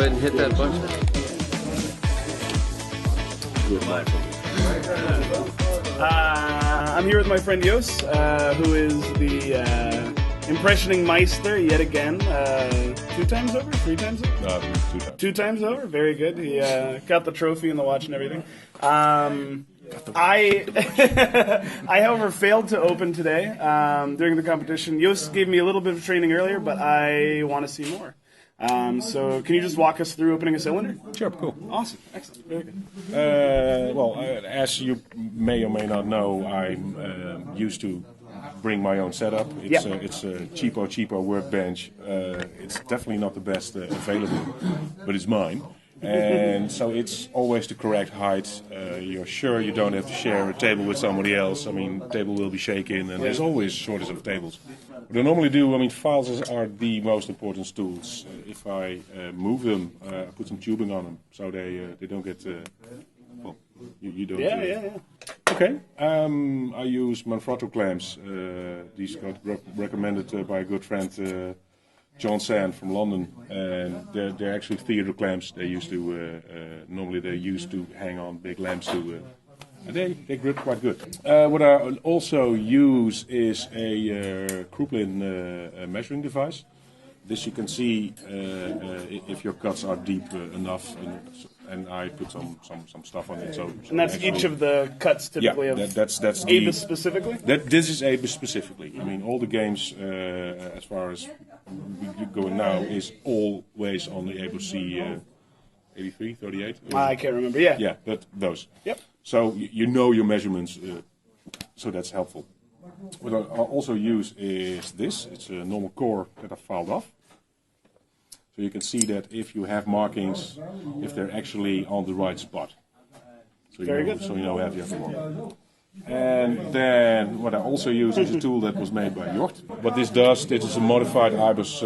ahead and hit that button. Good life. I'm here with my friend Jos, who is the impressioning Meister yet again. 2 times over? 3 times over? 2 times. 2 times over? Very good. He got the trophy and the watch and everything. I, however, failed to open today during the competition. Jos gave me a little bit of training earlier, but I want to see more. So can you just walk us through opening a cylinder? Sure, cool. Awesome. Excellent. Very good. As you may or may not know, I'm used to bring my own setup. It's a cheapo workbench. It's definitely not the best available, but it's mine. And so it's always the correct height. You're sure you don't have to share a table with somebody else. I mean, the table will be shaken, and there's always shortage of tables. What I normally do, I mean, files are the most important tools. If I move them, I put some tubing on them, so they don't get. Well, you don't. Yeah. Okay. I use Manfrotto clamps. These got recommended by a good friend. John Sand from London, and they're actually theater clamps. They used to normally they used to hang on big lamps to, and they grip quite good. What I also use is a Kruplin measuring device. This you can see if your cuts are deep enough, and I put some stuff on it. So and that's each of the cuts typically of that's ABIS specifically? This is ABIS specifically. I mean, all the games, as far as we're going now, is always on the ABIS C 83, 38. I can't remember, yeah. Yeah, but those. Yep. So you know your measurements, so that's helpful. What I also use is this. It's a normal core that I filed off. So you can see that if you have markings, if they're actually on the right spot. So Very good. So you know you have the one. And then what I also use is a tool that was made by Jort. What this does, this is a modified IBIS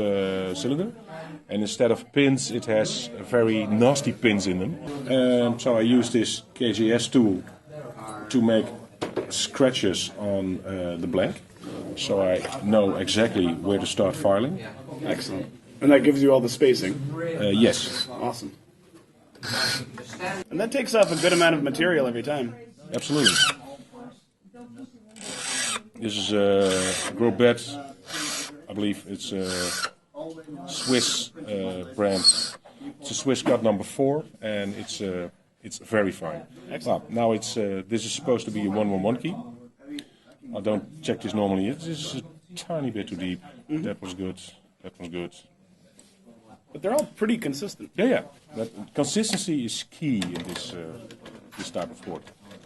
cylinder. And instead of pins, it has very nasty pins in them. So I use this KGS tool to make scratches on the blank. So I know exactly where to start filing. Excellent. And that gives you all the spacing? Yes. Awesome. And that takes up a good amount of material every time. Absolutely. This is Grobet. I believe it's a Swiss brand. It's a Swiss cut number 4, and it's very fine. Excellent. Now it's this is supposed to be a 111 key. I don't check this normally. It's just a tiny bit too deep. Mm-hmm. That was good. That was good. But they're all pretty consistent. Yeah. That consistency is key in this type of sport.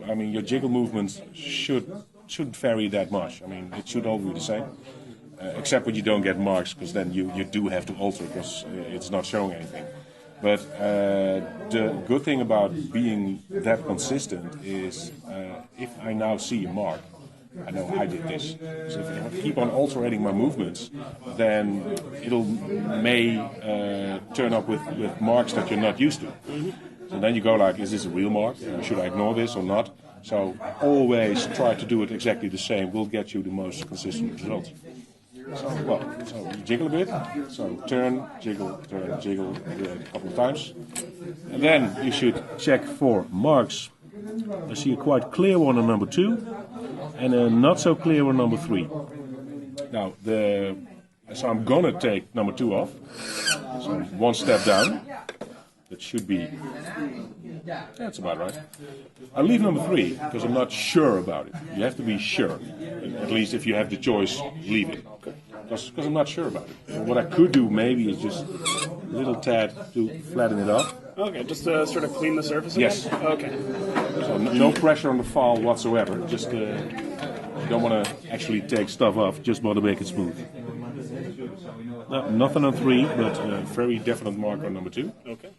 I mean, your jiggle movements shouldn't vary that much. I mean, it should all be the same, except when you don't get marks, because then you do have to alter because it's not showing anything. But the good thing about being that consistent is if I now see a mark, I know I did this. So if I keep on altering my movements, then it'll may turn up with marks that you're not used to. Mm-hmm. So then you go like, is this a real mark? Should I ignore this or not? So always try to do it exactly the same. Will get you the most consistent results. So you jiggle a bit. So turn, jiggle, do it a couple of times. And then you should check for marks. I see a quite clear one on number 2 and a not so clear one on number 3. Now, so I'm gonna take number 2 off. So 1 step down. That should be, that's about right. I leave number 3 because I'm not sure about it. You have to be sure. At least if you have the choice, leave it. Because I'm not sure about it. So what I could do maybe is just a little tad to flatten it off. Okay, just to sort of clean the surface again? Yes. Okay. So no pressure on the file whatsoever. Just you don't want to actually take stuff off, just want to make it smooth. No, nothing on 3, but a very definite mark on number 2. Okay.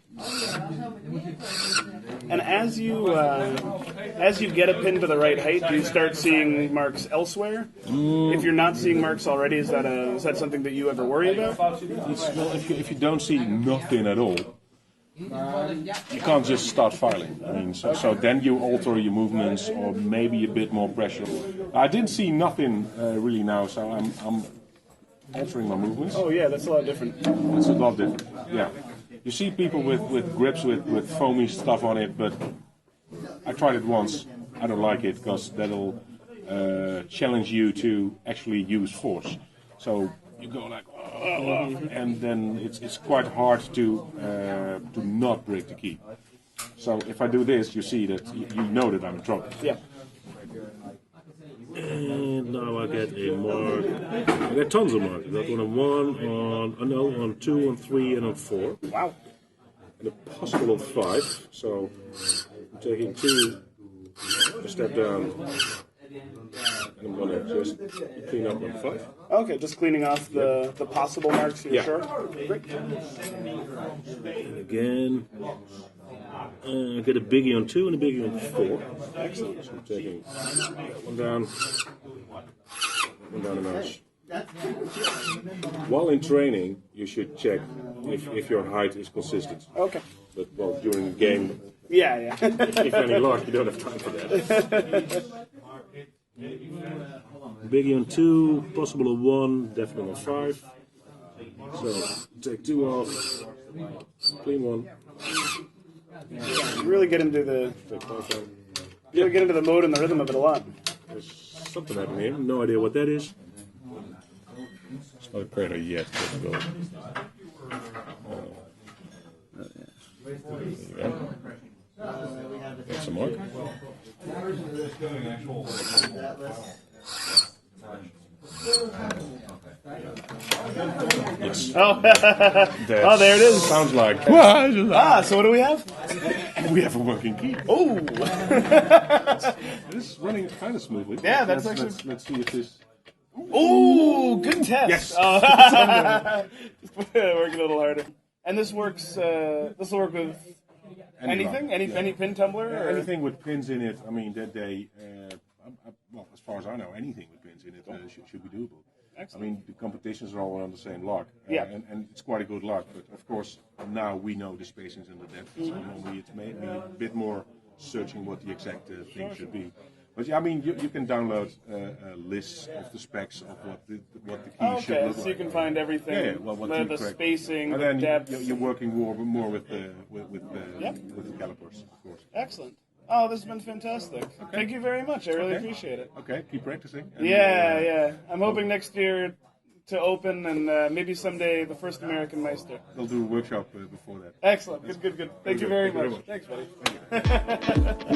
And as you get a pin to the right height, do you start seeing marks elsewhere? If you're not seeing marks already, is that something that you ever worry about? Well, if you don't see nothing at all, you can't just start filing. I mean, so then you alter your movements or maybe a bit more pressure. I didn't see nothing really now, so I'm altering my movements. Oh yeah, that's a lot different. It's a lot different. Yeah. You see people with grips with foamy stuff on it, but I tried it once. I don't like it because that'll challenge you to actually use force. So you go like, and then it's quite hard to not break the key. So if I do this, you see that you know that I'm in trouble. Yeah. And now I get a mark. I get tons of marks. I got one on 1, on 2, on 3, and on 4. Wow. And a possible on 5. So I'm taking 2, a step down, and I'm gonna just clean up on 5. Okay, just cleaning off the possible marks here. Yeah. Sure. Great. And again, I get a biggie on 2 and a biggie on 4. Excellent. So I'm taking one down a notch. While in training, you should check if your height is consistent. Okay. But well, during the game, Yeah. if any luck, you don't have time for that. Biggie on 2, possible on 1, definitely on 5. So take 2 off, clean 1. Really get into the Take 5 down. get into the mode and the rhythm of it a lot. There's something happening here. No idea what that is. It's not a crater yet. Let's go. That's a mark. Yes. Oh, oh, there it is. Sounds like. So what do we have? We have a working key. Oh, This is running kind of smoothly. Yeah, that's Let's see if this. oh, good test. Yes. Oh. Just working a little harder. And this works. This will work with anything, any pin tumbler, or Anything with pins in it. I mean, that they. Well, as far as I know, anything with pins in it should be doable. Excellent. I mean, the competitions are all on the same lock. Yeah. And it's quite a good lock. But of course, now we know the spacings and the depth. So normally it's maybe a bit more searching what the exact thing should be. But yeah, I mean, you can download lists of the specs of what the key should Okay, look so like. you can find everything. Yeah, well, what the to correct. spacing, And the then depth. you're working more with the calipers, of course. Excellent. Oh, this has been fantastic. Thank you very much. I really Okay. appreciate it. Okay, keep practicing. And, Yeah. I'm hoping next year to open and maybe someday the first American Meister. They'll do a workshop before that. Excellent. Good. Thank you very Thank you very much. much. Thanks, buddy.